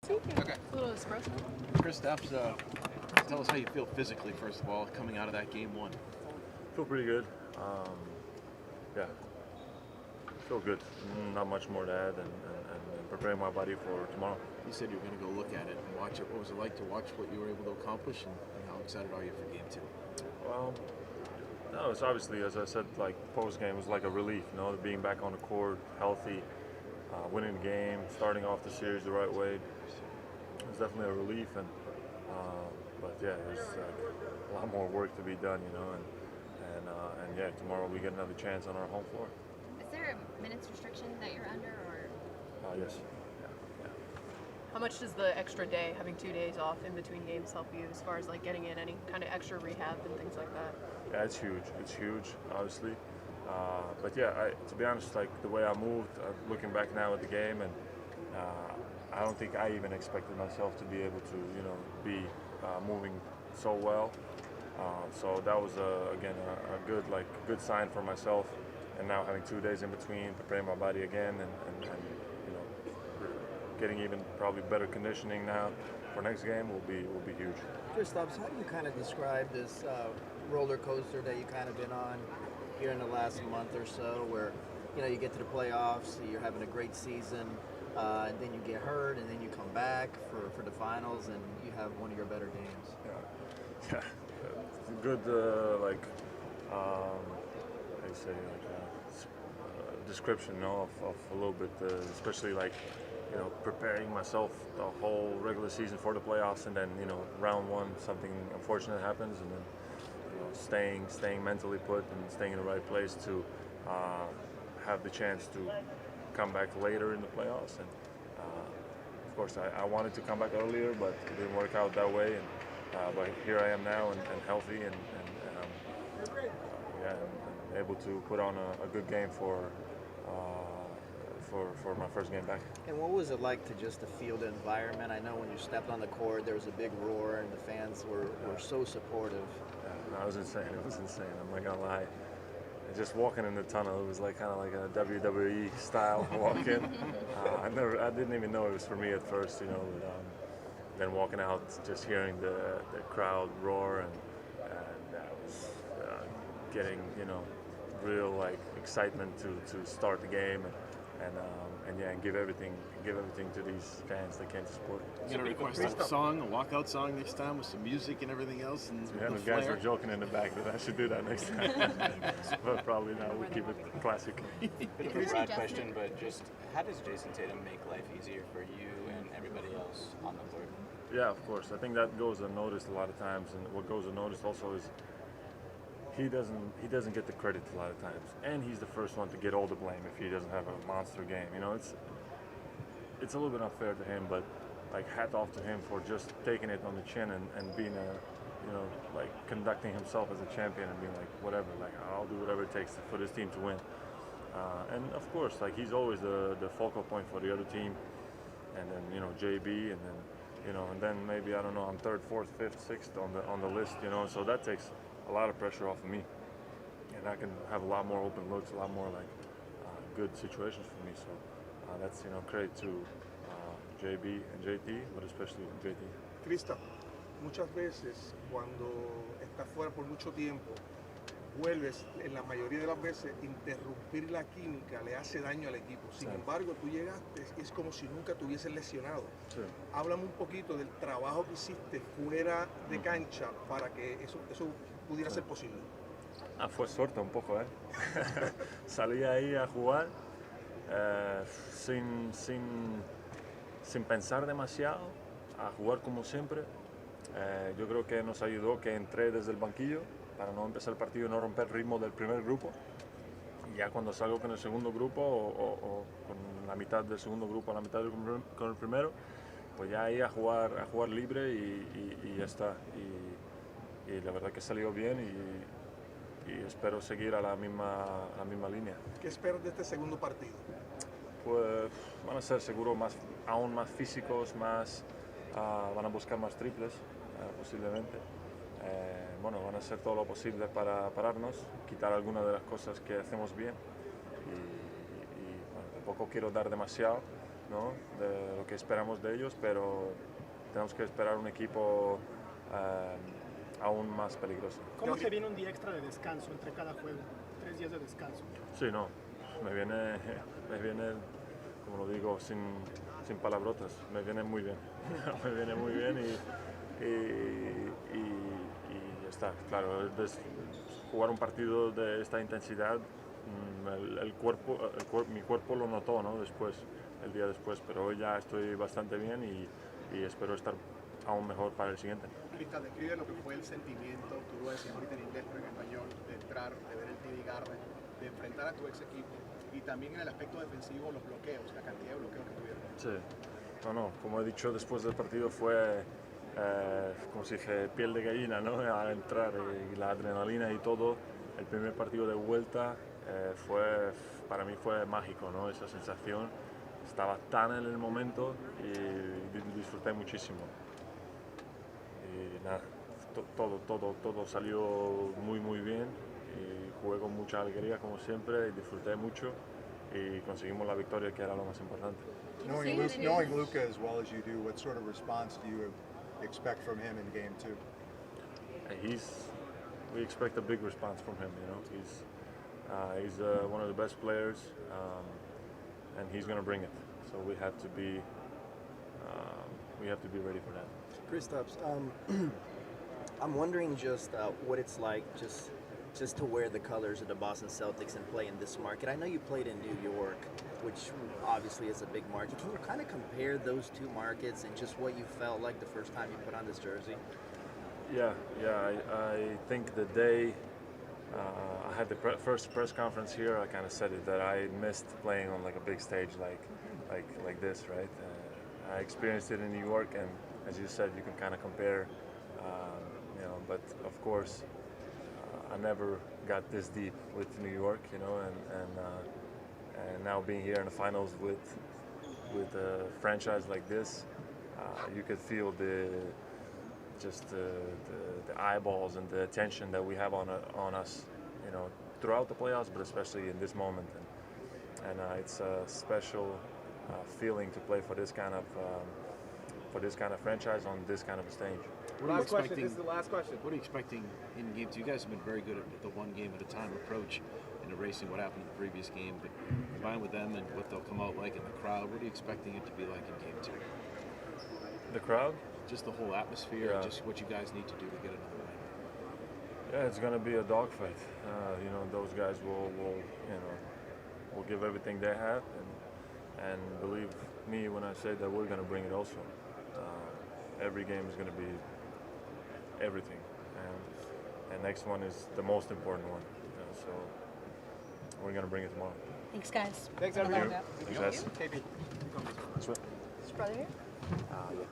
Okay. A little espresso. Kristaps, tell us how you feel physically, first of all, coming out of that game one. Feel pretty good. Yeah, feel good. Not much more to add, and preparing my body for tomorrow. You said you were going to go look at it and watch it. What was it like to watch what you were able to accomplish, and how excited are you for game two? Well, no, it's obviously, as I said, like post game was like a relief, being back on the court, healthy, winning the game, starting off the series the right way. It was definitely a relief, but yeah, there's a lot more work to be done, and yeah, tomorrow we get another chance on our home floor. Is there a minutes restriction that you're under, or? Yes. Yeah. How much does the extra day, having 2 days off in between games, help you as far as like getting in any kind of extra rehab and things like that? Yeah, it's huge. It's huge, obviously. But yeah, to be honest, like the way I moved, looking back now at the game, and I don't think I even expected myself to be able to, be moving so well. So that was again a good sign for myself. And now having 2 days in between, preparing my body again, and getting even probably better conditioning now for next game will be huge. Kristaps, how do you kind of describe this roller coaster that you kind of been on here in the last month or so, where you get to the playoffs, you're having a great season, and then you get hurt, and then you come back for the finals, and you have one of your better games? Yeah. Good, I say, description, of a little bit, especially preparing myself the whole regular season for the playoffs, and then round one something unfortunate happens, and then staying mentally put and staying in the right place to have the chance to come back later in the playoffs. And of course, I wanted to come back earlier, but it didn't work out that way. And but here I am now, and healthy, and able to put on a good game for my first game back. And what was it like to just to feel the environment? I know when you stepped on the court, there was a big roar, and the fans were so supportive. Yeah, no, it was insane. It was insane. I'm not gonna lie. Just walking in the tunnel, it was kind of like a WWE style walk-in. I didn't even know it was for me at first, But, then walking out, just hearing the crowd roar, and that was getting real excitement to start the game, and give everything to these fans that came to support. You gonna request a song, a walkout song next time with some music and everything else, and Yeah, the guys were joking in the back that I should do that next time. But probably not. We'll keep it classic. Bit of a broad question, but just how does Jason Tatum make life easier for you and everybody else on the court? Yeah, of course. I think that goes unnoticed a lot of times, and what goes unnoticed also is he doesn't get the credit a lot of times, and he's the first one to get all the blame if he doesn't have a monster game. It's a little bit unfair to him, but hat off to him for just taking it on the chin and being conducting himself as a champion and being whatever, I'll do whatever it takes for this team to win. And of course, he's always the focal point for the other team, and then JB, and then maybe I don't know, I'm third, fourth, fifth, sixth on the list, so that takes a lot of pressure off of me, and I can have a lot more open looks, a lot more good situations for me. So that's credit to JB and JT, but especially JT. Kristaps, muchas veces cuando estás fuera por mucho tiempo, vuelves, en la mayoría de las veces, interrumpir la química le hace daño al equipo. Sin embargo, tú llegaste, es como si nunca te hubieses lesionado. Sí. Háblame un poquito del trabajo que hiciste fuera de cancha para que eso pudiera ser posible. Fue suerte un poco, Salí ahí a jugar sin pensar demasiado, a jugar como siempre. Yo creo que nos ayudó que entré desde el banquillo para no empezar el partido y no romper el ritmo del primer grupo. Y ya cuando salgo con el segundo grupo o con la mitad del segundo grupo a la mitad con el primero, pues ya ahí a jugar libre y ya está. Y la verdad que salió bien, y espero seguir a la misma línea. ¿Qué esperas de este segundo partido? Pues van a ser seguro aún más físicos, van a buscar más triples posiblemente. Van a hacer todo lo posible para pararnos, quitar algunas de las cosas que hacemos bien, y tampoco quiero dar demasiado, ¿no? De lo que esperamos de ellos, pero tenemos que esperar un equipo aún más peligroso. ¿Cómo se viene un día extra de descanso entre cada juego? 3 días de descanso. Sí, no, me viene, como lo digo, sin palabrotas, me viene muy bien, me viene muy bien y ya está, claro, jugar un partido de esta intensidad, mi cuerpo lo notó, ¿no? Después, el día después, pero hoy ya estoy bastante bien y espero estar aún mejor para el siguiente. Kristaps, describe lo que fue el sentimiento, tú lo decías ahorita en inglés, pero en español, de entrar, de ver el TD Garden, de enfrentar a tu ex equipo y también en el aspecto defensivo, los bloqueos, la cantidad de bloqueos que tuvieron. Sí, no, como he dicho después del partido fue, como se dice, piel de gallina, ¿no? Al entrar y la adrenalina y todo, el primer partido de vuelta para mí fue mágico, ¿no? Esa sensación, estaba tan en el momento y disfruté muchísimo. Y nada, todo salió muy bien y jugué con mucha alegría como siempre y disfruté mucho y conseguimos la victoria, que era lo más importante. Knowing Luka as well as you do, what sort of response do you expect from him in game 2? We expect a big response from him. You know, he's one of the best players, and he's going to bring it. So we have to be ready for that. Kristaps, I'm wondering just what it's like just to wear the colors of the Boston Celtics and play in this market. I know you played in New York, which obviously is a big market. Can you kind of compare those two markets and just what you felt like the first time you put on this jersey? Yeah. I think the day I had the first press conference here, I kind of said it, that I missed playing on like a big stage like this, right? I experienced it in New York, and as you said, you can kind of compare, you know. But of course, I never got this deep with New York, you know, and now being here in the finals with a franchise like this, you could feel the eyeballs and the attention that we have on us, you know, throughout the playoffs, but especially in this moment. And it's a special feeling to play for this kind of franchise on this kind of a stage. Last question. This is the last question. What are you expecting in game 2? You guys have been very good at the one game at a time approach in erasing what happened in the previous game, but combined with them and what they'll come out like in the crowd, what are you expecting it to be like in game 2? The crowd? Just the whole atmosphere, Yeah. just what you guys need to do to get another win. Yeah, it's gonna be a dogfight. You know, those guys will give everything they have, and believe me when I say that we're gonna bring it also. Every game is gonna be everything, and next one is the most important one. So we're gonna bring it tomorrow. Thanks, guys. Thanks, everyone. Thanks, guys. KP. Sweet. Is your brother here? Yeah.